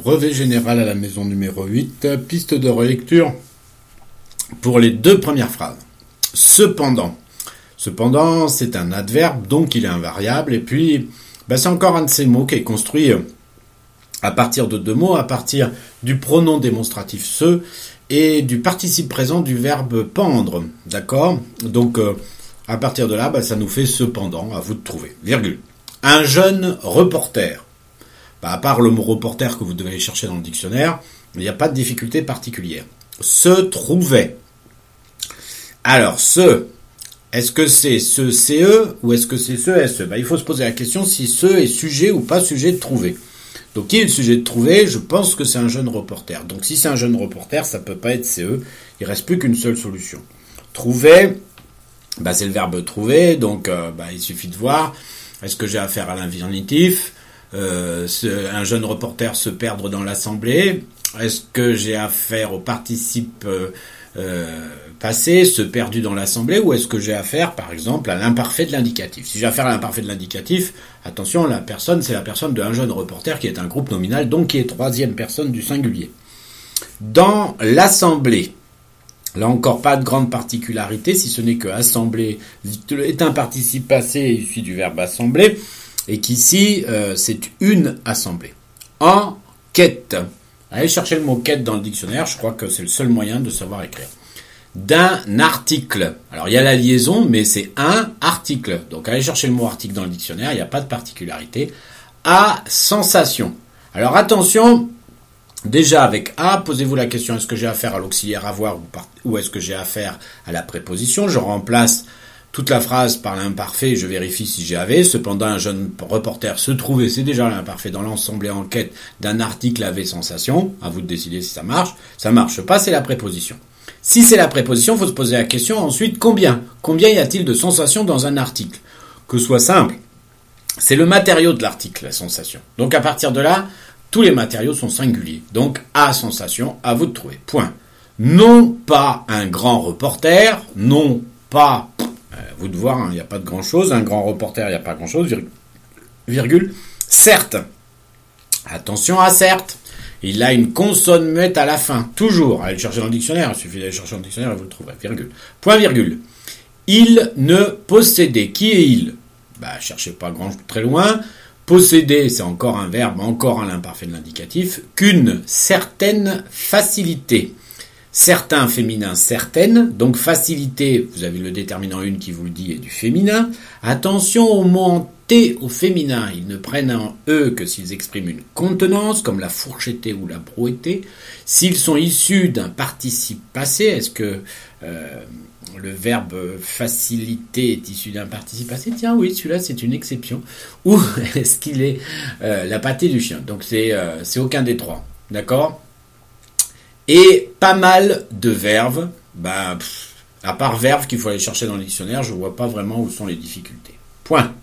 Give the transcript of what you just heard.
Brevet général à la maison numéro 8, piste de relecture pour les deux premières phrases. Cependant. Cependant, c'est un adverbe, donc il est invariable. Et puis, c'est encore un de ces mots qui est construit à partir de deux mots, à partir du pronom démonstratif se et du participe présent du verbe pendre. D'accord ? Donc, à partir de là, ça nous fait cependant, à vous de trouver. Virgule. Un jeune reporter. À part le mot reporter que vous devez aller chercher dans le dictionnaire, il n'y a pas de difficulté particulière. Se trouvait. Alors, est-ce que c'est ce CE ou est-ce que c'est ce SE ? Il faut se poser la question si ce est sujet ou pas sujet de trouver. Donc, qui est le sujet de trouver ? Je pense que c'est un jeune reporter. Donc, si c'est un jeune reporter, ça peut pas être CE. Il reste plus qu'une seule solution. Trouver, c'est le verbe trouver. Donc, il suffit de voir. Est-ce que j'ai affaire à l'infinitif ? Un jeune reporter se perdre dans l'assemblée. Est-ce que j'ai affaire au participe passé, se perdu dans l'assemblée, ou est-ce que j'ai affaire, par exemple, à l'imparfait de l'indicatif ? Si j'ai affaire à l'imparfait de l'indicatif, attention, la personne, c'est la personne d'un jeune reporter qui est un groupe nominal, donc qui est troisième personne du singulier. Dans l'assemblée, là encore, pas de grande particularité, si ce n'est que assemblée est un participe passé issu du verbe assembler, et qu'ici, c'est une assemblée. Enquête. Allez chercher le mot quête dans le dictionnaire, je crois que c'est le seul moyen de savoir écrire. D'un article. Alors, il y a la liaison, mais c'est un article. Donc, allez chercher le mot article dans le dictionnaire, il n'y a pas de particularité. À sensation. Alors, attention, déjà avec à, posez-vous la question, est-ce que j'ai affaire à l'auxiliaire avoir ou est-ce que j'ai affaire à la préposition ? Je remplace toute la phrase par l'imparfait, je vérifie si j'ai avait. Cependant, un jeune reporter se trouvait, c'est déjà l'imparfait dans l'assemblée enquête d'un article avait sensation. À vous de décider si ça marche. Ça marche pas, c'est la préposition. Si c'est la préposition, il faut se poser la question ensuite, combien ? Combien y a-t-il de sensations dans un article ? Que ce soit simple, c'est le matériau de l'article, la sensation. Donc à partir de là, tous les matériaux sont singuliers. Donc à sensation, à vous de trouver. Point. Non pas un grand reporter, non pas... vous de voir, il n'y a pas de grand-chose. Un grand reporter, il n'y a pas grand-chose. Virgule. Certes. Attention à certes. Il a une consonne muette à la fin. Toujours. Allez le chercher dans le dictionnaire. Il suffit d'aller chercher dans le dictionnaire et vous le trouverez. Virgule. Point virgule. Il ne possédait. Qui est il ? Cherchez pas très loin. Posséder, c'est encore un verbe, encore un imparfait de l'indicatif. Qu'une certaine facilité. Certains féminin, certaines, donc facilité, vous avez le déterminant une qui vous le dit, est du féminin. Attention au mot en T au féminin, ils ne prennent en eux que s'ils expriment une contenance, comme la fourchettée ou la brouettée. S'ils sont issus d'un participe passé, est-ce que le verbe faciliter est issu d'un participe passé ? Tiens, oui, celui-là, c'est une exception. Ou est-ce qu'il est la pâtée du chien ? Donc c'est aucun des trois, d'accord ? Et pas mal de verbes, à part verbes qu'il faut aller chercher dans le dictionnaire, je ne vois pas vraiment où sont les difficultés. Point.